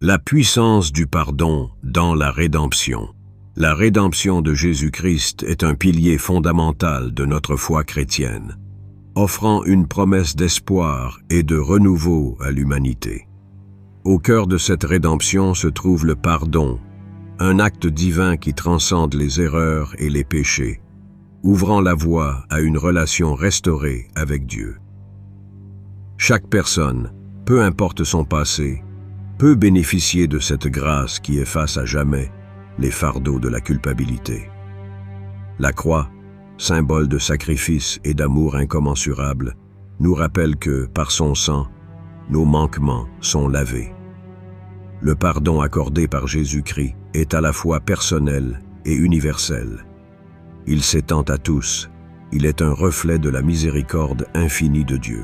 La puissance du pardon dans la rédemption. La rédemption de Jésus-Christ est un pilier fondamental de notre foi chrétienne, offrant une promesse d'espoir et de renouveau à l'humanité. Au cœur de cette rédemption se trouve le pardon, un acte divin qui transcende les erreurs et les péchés, ouvrant la voie à une relation restaurée avec Dieu. Chaque personne, peu importe son passé, peut bénéficier de cette grâce qui efface à jamais les fardeaux de la culpabilité. La croix, symbole de sacrifice et d'amour incommensurable, nous rappelle que, par son sang, nos manquements sont lavés. Le pardon accordé par Jésus-Christ est à la fois personnel et universel. Il s'étend à tous, il est un reflet de la miséricorde infinie de Dieu.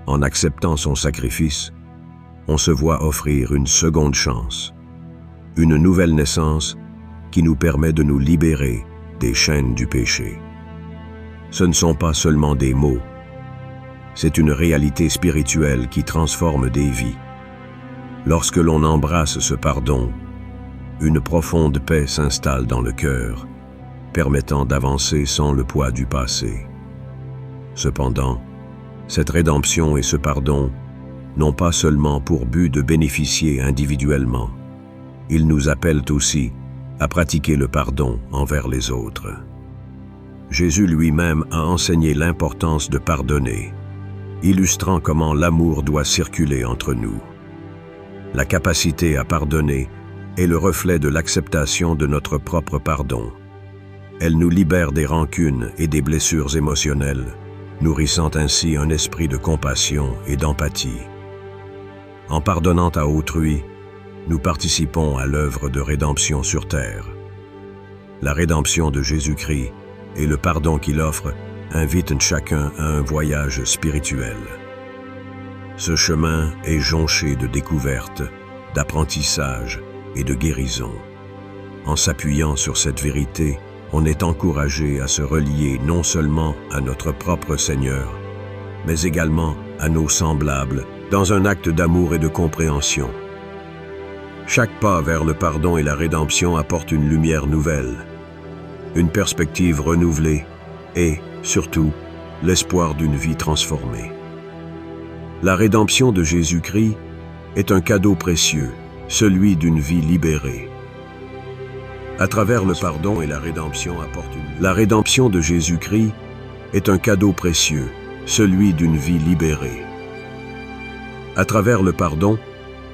En acceptant son sacrifice, on se voit offrir une seconde chance, une nouvelle naissance qui nous permet de nous libérer des chaînes du péché. Ce ne sont pas seulement des mots, c'est une réalité spirituelle qui transforme des vies. Lorsque l'on embrasse ce pardon, une profonde paix s'installe dans le cœur, permettant d'avancer sans le poids du passé. Cependant, cette rédemption et ce pardon n'ont pas seulement pour but de bénéficier individuellement. Ils nous appellent aussi à pratiquer le pardon envers les autres. Jésus lui-même a enseigné l'importance de pardonner, illustrant comment l'amour doit circuler entre nous. La capacité à pardonner est le reflet de l'acceptation de notre propre pardon. Elle nous libère des rancunes et des blessures émotionnelles, nourrissant ainsi un esprit de compassion et d'empathie. En pardonnant à autrui, nous participons à l'œuvre de rédemption sur terre. La rédemption de Jésus-Christ et le pardon qu'il offre invitent chacun à un voyage spirituel. Ce chemin est jonché de découvertes, d'apprentissage et de guérison. En s'appuyant sur cette vérité, on est encouragé à se relier non seulement à notre propre Seigneur, mais également à nos semblables dans un acte d'amour et de compréhension. Chaque pas vers le pardon et la rédemption apporte une lumière nouvelle, une perspective renouvelée et, surtout, l'espoir d'une vie transformée. La rédemption de Jésus-Christ est un cadeau précieux, celui d'une vie libérée. À travers le pardon et la rédemption La rédemption de Jésus-Christ est un cadeau précieux, celui d'une vie libérée. À travers le pardon,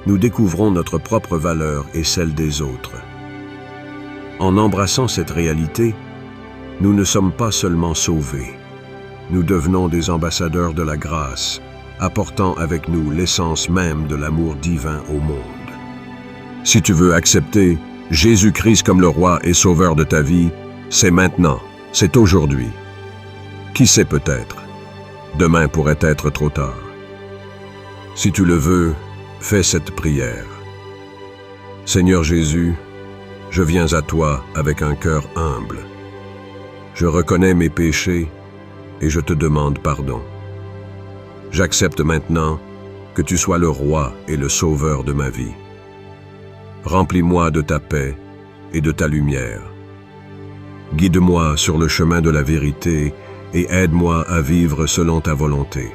nous découvrons notre propre valeur et celle des autres. En embrassant cette réalité, nous ne sommes pas seulement sauvés. Nous devenons des ambassadeurs de la grâce, apportant avec nous l'essence même de l'amour divin au monde. Si tu veux accepter Jésus-Christ comme le roi et sauveur de ta vie, c'est maintenant, c'est aujourd'hui. Qui sait peut-être, demain pourrait être trop tard. Si tu le veux, fais cette prière. Seigneur Jésus, je viens à toi avec un cœur humble. Je reconnais mes péchés et je te demande pardon. J'accepte maintenant que tu sois le roi et le sauveur de ma vie. Remplis-moi de ta paix et de ta lumière. Guide-moi sur le chemin de la vérité et aide-moi à vivre selon ta volonté.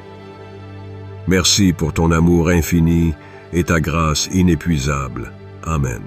Merci pour ton amour infini et ta grâce inépuisable. Amen.